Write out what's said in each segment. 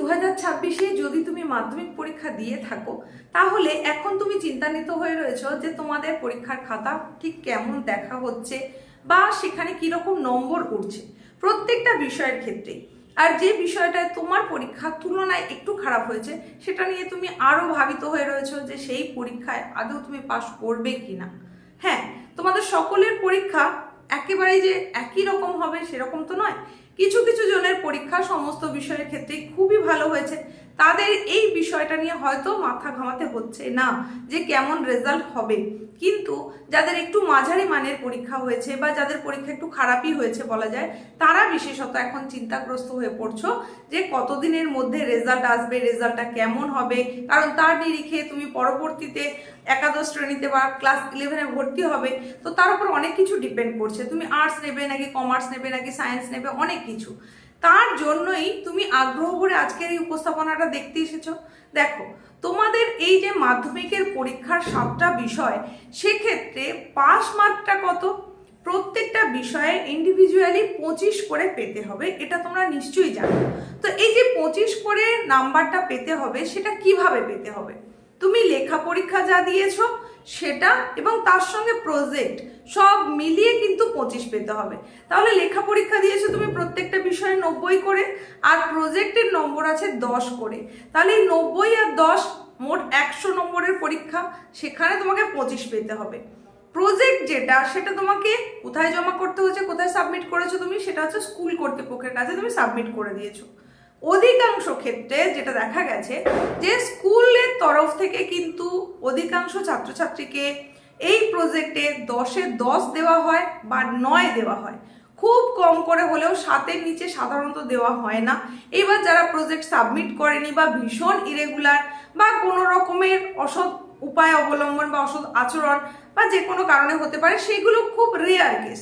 2026-এ যদি তুমি মাধ্যমিক পরীক্ষা দিয়ে থাকো তাহলে এখন তুমি চিন্তান্বিত হয়ে রয়েছো যে তোমাদের পরীক্ষার খাতা ঠিক কেমন দেখা হচ্ছে বা সেখানে কিরকম নম্বর উঠছে প্রত্যেকটা বিষয়ের ক্ষেত্রে। আর যে বিষয়টায় তোমার পরীক্ষার তুলনায় একটু খারাপ হয়েছে সেটা নিয়ে তুমি আরো ভাবিত হয়ে রয়েছো যে সেই পরীক্ষায় আদৌ তুমি পাশ করবে কিনা। হ্যাঁ, তোমাদের সকলের পরীক্ষা একেবারেই যে একই রকম হবে সেরকম তো নয়। কিছু কিছু জনের পরীক্ষা সমস্ত বিষয়ের ক্ষেত্রে খুবই ভালো হয়েছে, তাদের এই বিষয়টা নিয়ে হয়তো মাথা ঘামাতে হচ্ছে না যে কেমন রেজাল্ট হবে। কিন্তু যাদের একটু মাঝারি মানের পরীক্ষা হয়েছে বা যাদের পরীক্ষা একটু খারাপই হয়েছে বলা যায়, তারা বিশেষত এখন চিন্তাগ্রস্ত হয়ে পড়ছো যে কতদিনের মধ্যে রেজাল্ট আসবে, রেজাল্টটা কেমন হবে, কারণ তার নিরিখে তুমি পরবর্তীতে একাদশ শ্রেণীতে বা ক্লাস 11-এ ভর্তি হবে। তো তার উপর অনেক কিছু ডিপেন্ড করছে, তুমি আর্টস নেবে নাকি কমার্স নেবে নাকি সায়েন্স নেবে, অনেক কিছু। তার জন্যই তুমি আগ্রহ করে আজকের এই উপস্থাপনাটা দেখতে এসেছো। দেখো, তোমাদের এই যে মাধ্যমিকের পরীক্ষার 7টা বিষয়, সেক্ষেত্রে পাস মার্কটা কত? প্রত্যেকটা বিষয়ে ইন্ডিভিজুয়ালি 25 করে পেতে হবে, এটা তোমরা নিশ্চয়ই জানো। তো এই যে 25 করে নাম্বারটা পেতে হবে সেটা কিভাবে পেতে হবে? তুমি লেখা পরীক্ষা যা দিয়েছো সেটা এবং তার সঙ্গে প্রজেক্ট সব মিলিয়ে কিন্তু 25 পেতে হবে। তাহলে লেখা পরীক্ষা দিয়েছো তুমি প্রত্যেকটা বিষয়ে 90 করে, আর প্রজেক্টের নম্বর আছে 10 করে। তাহলে এই 90 আর 10 মোট 100 নম্বরের পরীক্ষা, সেখানে তোমাকে 25 পেতে হবে। প্রজেক্ট যেটা সেটা তোমাকে কোথায় জমা করতে হচ্ছে, কোথায় সাবমিট করেছো তুমি, সেটা হচ্ছে স্কুল কর্তৃপক্ষের কাছে তুমি সাবমিট করে দিয়েছো। অধিকাংশ ক্ষেত্রে যেটা দেখা গেছে যে স্কুলের তরফ থেকে কিন্তু অধিকাংশ ছাত্রছাত্রীকে এই প্রজেক্টে 10-এ 10 দেওয়া হয় বা 9 দেওয়া হয়, খুব কম করে হলেও 7-এর নিচে সাধারণত দেওয়া হয় না। এবার যারা প্রজেক্ট সাবমিট করেনি বা ভীষণ ইরেগুলার বা কোনো রকমের অসৎ উপায় অবলম্বন বা অসৎ আচরণ বা যে কোনো কারণে হতে পারে, সেগুলো খুব রেয়ার কেস।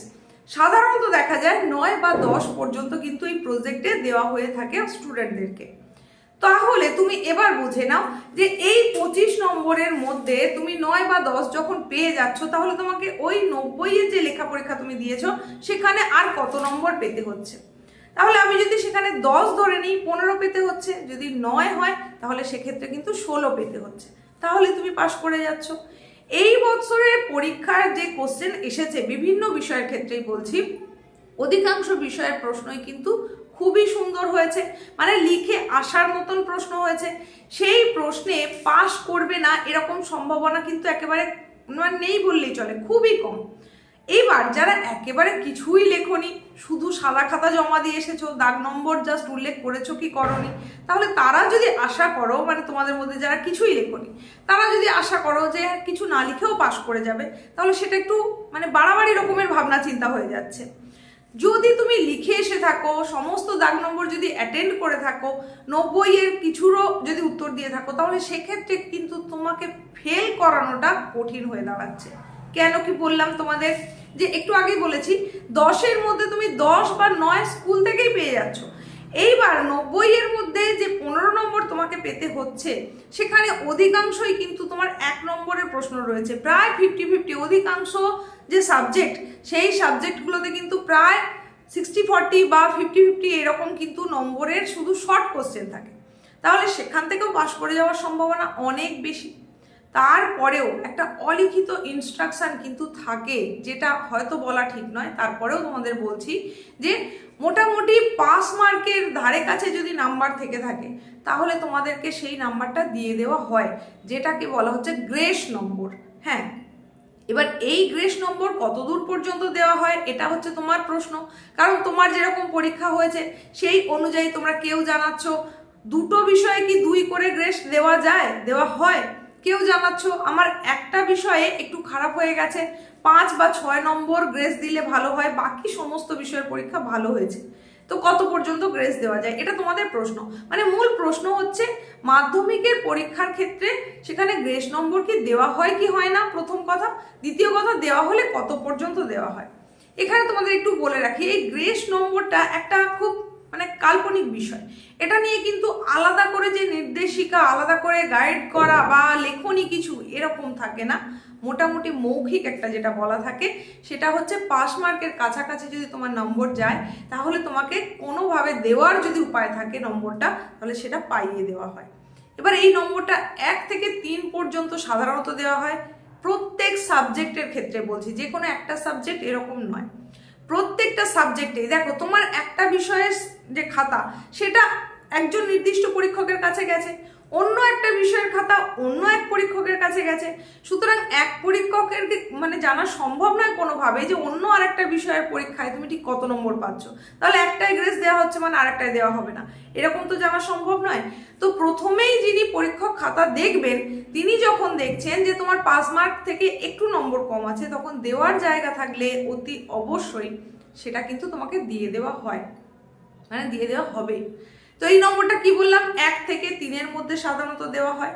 সাধারণত দেখা যায় 9 বা 10 পর্যন্ত কিন্তু এই প্রজেক্টে দেওয়া হয়ে থাকে স্টুডেন্টদেরকে। তাহলে তুমি এবার বুঝে নাও যে এই 25 নম্বরের মধ্যে তুমি 9 বা 10 যখন পেয়ে যাচ্ছ, তাহলে তোমাকে ওই 90-এর যে লেখা পরীক্ষা তুমি দিয়েছো সেখানে আর কত নম্বর পেতে হচ্ছে। তাহলে আমি যদি সেখানে 10 ধরে নিই, 15 পেতে হচ্ছে। যদি 9 হয় তাহলে সেক্ষেত্রে কিন্তু 16 পেতে হচ্ছে। তাহলে তুমি পাশ করে যাচ্ছ। এই বছরের পরীক্ষার যে কোশ্চেন এসেছে বিভিন্ন বিষয়ের ক্ষেত্রেই বলছি, অধিকাংশ বিষয়ের প্রশ্নই কিন্তু খুবই সুন্দর হয়েছে, মানে লিখে আসার মতন প্রশ্ন হয়েছে। সেই প্রশ্নে পাশ করবে না এরকম সম্ভাবনা কিন্তু একেবারে নেই বললেই চলে, খুবই কম। এইবার যারা একেবারে কিছুই লেখনি, শুধু সাদা খাতা জমা দিয়ে এসেছো, দাগ নম্বর জাস্ট উল্লেখ করেছো কি করনি, তাহলে তারা যদি আশা করো, মানে তোমাদের মধ্যে যারা কিছুই লেখনি তারা যদি আশা করো যে কিছু না লিখেও পাশ করে যাবে, তাহলে সেটা একটু মানে বাড়াবাড়ি রকমের ভাবনা চিন্তা হয়ে যাচ্ছে। যদি তুমি লিখে এসে থাকো, সমস্ত দাগ নম্বর যদি অ্যাটেন্ড করে থাকো, 90-এর কিছুরও যদি উত্তর দিয়ে থাকো, তাহলে সেক্ষেত্রে কিন্তু তোমাকে ফেল করানোটা কঠিন হয়ে দাঁড়াচ্ছে। কেন কি বললাম তোমাদের, যে একটু আগেই বলেছি 10-এর মধ্যে তুমি 10 বা 9 স্কুল থেকেই পেয়ে যাচ্ছ। এইবার 90-এর মধ্যে যে 15 নম্বর তোমাকে পেতে হচ্ছে, সেখানে অধিকাংশই কিন্তু তোমার 1 নম্বরের প্রশ্ন রয়েছে, প্রায় 50-50। অধিকাংশ যে সাবজেক্ট, সেই সাবজেক্টগুলোতে কিন্তু প্রায় 60-40 বা 50-50 এরকম কিন্তু নম্বরের শুধু শর্ট কোশ্চেন থাকে। তাহলে সেখান থেকেও পাশ করে যাওয়ার সম্ভাবনা অনেক বেশি। তারপরেও একটা অলিখিত ইনস্ট্রাকশন কিন্তু থাকে, যেটা হয়তো বলা ঠিক নয়, তারপরেও তোমাদের বলছি যে মোটামুটি পাস মার্কের ধারে কাছে যদি নাম্বার থেকে থাকে, তাহলে তোমাদেরকে সেই নাম্বারটা দিয়ে দেওয়া হয়, যেটাকে বলা হচ্ছে গ্রেস নম্বর। হ্যাঁ, এবার এই গ্রেস নম্বর কত দূর পর্যন্ত দেওয়া হয় এটা হচ্ছে তোমার প্রশ্ন, কারণ তোমার যেরকম পরীক্ষা হয়েছে সেই অনুযায়ী তোমরা কেউ জানাচ্ছ 2টো বিষয়ে কি 2 করে গ্রেস দেওয়া যায়, দেওয়া হয়। কেউ জানাচ্ছ আমার একটা বিষয়ে একটু খারাপ হয়ে গেছে, 5 বা 6 নম্বর গ্রেস দিলে ভালো হয়, বাকি সমস্ত বিষয়ের পরীক্ষা ভালো হয়েছে, তো কত পর্যন্ত গ্রেস দেওয়া যায়, এটা তোমাদের প্রশ্ন। মানে মূল প্রশ্ন হচ্ছে মাধ্যমিকের পরীক্ষার ক্ষেত্রে সেখানে গ্রেস নম্বর কি দেওয়া হয় কি হয় না, প্রথম কথা। দ্বিতীয় কথা, দেওয়া হলে কত পর্যন্ত দেওয়া হয়। এখানে তোমাদের একটু বলে রাখি, এই গ্রেস নম্বরটা একটা খুব মানে কাল্পনিক বিষয়। এটা নিয়ে কিন্তু আলাদা করে যে নির্দেশিকা, আলাদা করে গাইড করা বা লেখনী কিছু এরকম থাকে না। মোটামুটি মৌখিক একটা যেটা বলা থাকে সেটা হচ্ছে পাস মার্কের কাছাকাছি যদি তোমার নম্বর যায় তাহলে তোমাকে কোনোভাবে দেওয়ার যদি উপায় থাকে নম্বরটা, তাহলে সেটা পাইয়ে দেওয়া হয়। এবার এই নম্বরটা 1 থেকে 3 পর্যন্ত সাধারণত দেওয়া হয় প্রত্যেক সাবজেক্টের ক্ষেত্রে, বলছি যে কোনো একটা সাবজেক্ট এরকম নয়, প্রত্যেকটা সাবজেক্টে। দেখো তোমার একটা বিষয়ের যে খাতা সেটা একজন নির্দিষ্ট পরীক্ষকের কাছে গেছে, অন্য একটা বিষয়ের খাতা অন্য এক পরীক্ষকের কাছে গেছে, সুতরাং এক পরীক্ষকের মানে জানা সম্ভব নয় কোনোভাবে যে অন্য আরেকটা বিষয়ের পরীক্ষায় তুমি ঠিক কত নম্বর পাচ্ছ, তাহলে একটাই গ্রেস দেওয়া হচ্ছে মানে আরেকটাই দেওয়া হবে না, এরকম তো জানা সম্ভব নয়। তো প্রথমেই যিনি পরীক্ষক খাতা দেখবেন তিনি যখন দেখছেন যে তোমার পাস মার্ক থেকে একটু নম্বর কম আছে, তখন দেওয়ার জায়গা থাকলে অতি অবশ্যই সেটা কিন্তু তোমাকে দিয়ে দেওয়া হয়, মানে দিয়ে দেওয়া হবে। তো এই নম্বরটা কি বললাম, 1 থেকে 3-এর মধ্যে সাধারণত দেওয়া হয়।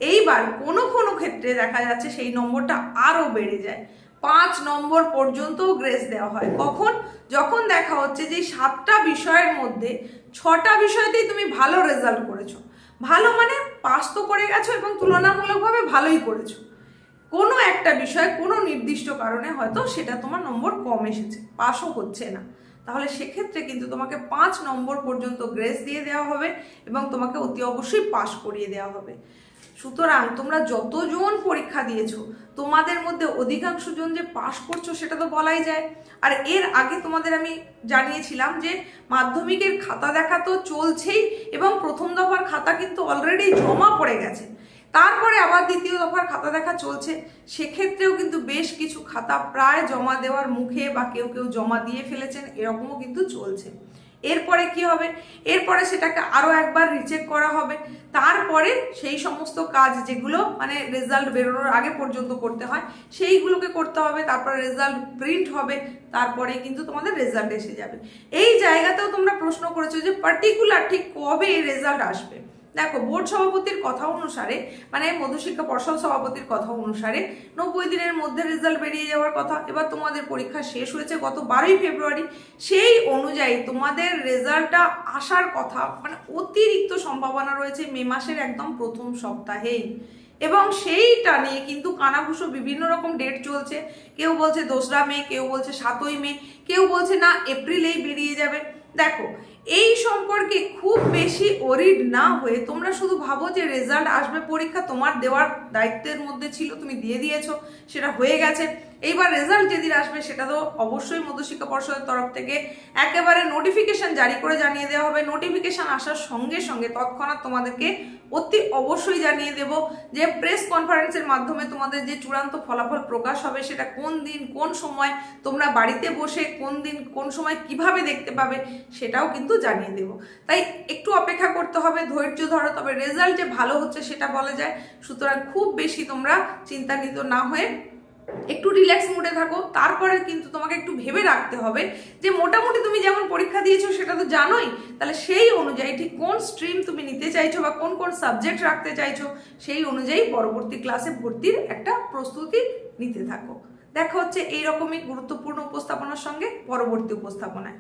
এইবার কোনো কোনো ক্ষেত্রে দেখা যাচ্ছে সেই নম্বরটা আরও বেড়ে যায়, 5 নম্বর পর্যন্ত গ্রেস দেওয়া হয়। কখন? যখন দেখা হচ্ছে যে 7টা বিষয়ের মধ্যে 6টা বিষয়তেই তুমি ভালো রেজাল্ট করেছো, ভালো মানে পাস তো করে গেছো এবং তুলনামূলকভাবে ভালোই করেছো, কোনো একটা বিষয় কোনো নির্দিষ্ট কারণে হয়তো সেটা তোমার নম্বর কম এসেছে, পাসও হচ্ছে না, তাহলে সেক্ষেত্রে কিন্তু তোমাকে 5 নম্বর পর্যন্ত গ্রেস দিয়ে দেওয়া হবে এবং তোমাকে অতি অবশ্যই পাস করিয়ে দেওয়া হবে। সুতরাং তোমরা যতজন পরীক্ষা দিয়েছো তোমাদের মধ্যে অধিকাংশ জন যে পাস করছো সেটা তো বলাই যায়। আর এর আগে তোমাদের আমি জানিয়েছিলাম যে মাধ্যমিকের খাতা দেখা তো চলছেই এবং প্রথম দফার খাতা কিন্তু অলরেডি জমা পড়ে গেছে, তারপরে আবার দ্বিতীয় দফার খাতা দেখা চলছে, সেক্ষেত্রেও কিন্তু বেশ কিছু খাতা প্রায় জমা দেওয়ার মুখে বা কেউ কেউ জমা দিয়ে ফেলেছেন, এরকমও কিন্তু চলছে। এরপরে কি হবে, এরপরে সেটাকে আরও একবার রিচেক করা হবে, তারপরে সেই সমস্ত কাজ যেগুলো মানে রেজাল্ট বেরোনোর আগে পর্যন্ত করতে হয় সেইগুলোকে করতে হবে, তারপরে রেজাল্ট প্রিন্ট হবে, তারপরে কিন্তু তোমাদের রেজাল্ট এসে যাবে। এই জায়গাতেও তোমরা প্রশ্ন করেছো যে পার্টিকুলার ঠিক কবে এই রেজাল্ট আসবে। দেখো বোর্ড সভাপতির কথা অনুসারে মানে মধ্যশিক্ষা পর্ষদ সভাপতির কথা অনুসারে 90 দিনের মধ্যে রেজাল্ট বেরিয়ে যাওয়ার কথা। এবার তোমাদের পরীক্ষা শেষ হয়েছে গত 12ই ফেব্রুয়ারি, সেই অনুযায়ী তোমাদের রেজাল্টটা আসার কথা মানে অতিরিক্ত সম্ভাবনা রয়েছে মে মাসের একদম প্রথম সপ্তাহেই, এবং সেইটা নিয়ে কিন্তু কানাঘুষো বিভিন্ন রকম ডেট চলছে, কেউ বলছে 2রা মে, কেউ বলছে 7ই মে, কেউ বলছে না এপ্রিলেই বেরিয়ে যাবে। দেখো এই সম্পর্কে খুব বেশি ওরিড না হয়ে তোমরা শুধু ভাবো যে রেজাল্ট আসবে, পরীক্ষা তোমার দেওয়ার দায়িত্বের মধ্যে ছিল, তুমি দিয়ে দিয়েছো, সেটা হয়ে গেছে, এইবার রেজাল্ট যেদিন আসবে সেটা তো অবশ্যই মধ্যশিক্ষা পর্ষদের তরফ থেকে একেবারে নোটিফিকেশন জারি করে জানিয়ে দেওয়া হবে। নোটিফিকেশন আসার সঙ্গে সঙ্গে তৎক্ষণাৎ তোমাদেরকে অতি অবশ্যই জানিয়ে দেব যে প্রেস কনফারেন্সের মাধ্যমে তোমাদের যে চূড়ান্ত ফলাফল প্রকাশ হবে সেটা কোন দিন কোন সময় তোমরা বাড়িতে বসে কোন দিন কোন সময় কিভাবে দেখতে পাবে সেটাও কিন্তু জানিয়ে দেব। তাই একটু অপেক্ষা করতে হবে, ধৈর্য ধরো, তবে রেজাল্ট যে ভালো হচ্ছে সেটা বলা যায়। সুতরাং খুব বেশি তোমরা চিন্তান্বিত না হয়ে একটু রিল্যাক্স মুডে থাকো। তারপরে কিন্তু তোমাকে একটু ভেবে রাখতে হবে যে মোটামুটি তুমি যেমন পরীক্ষা দিয়েছো সেটা তো জানোই, তাহলে সেই অনুযায়ী ঠিক কোন স্ট্রিম তুমি নিতে চাইছো বা কোন কোন সাবজেক্ট রাখতে চাইছো সেই অনুযায়ী পরবর্তী ক্লাসে ভর্তির একটা প্রস্তুতি নিতে থাকো। দেখা হচ্ছে এইরকমই গুরুত্বপূর্ণ উপস্থাপনার সঙ্গে পরবর্তী উপস্থাপনায়।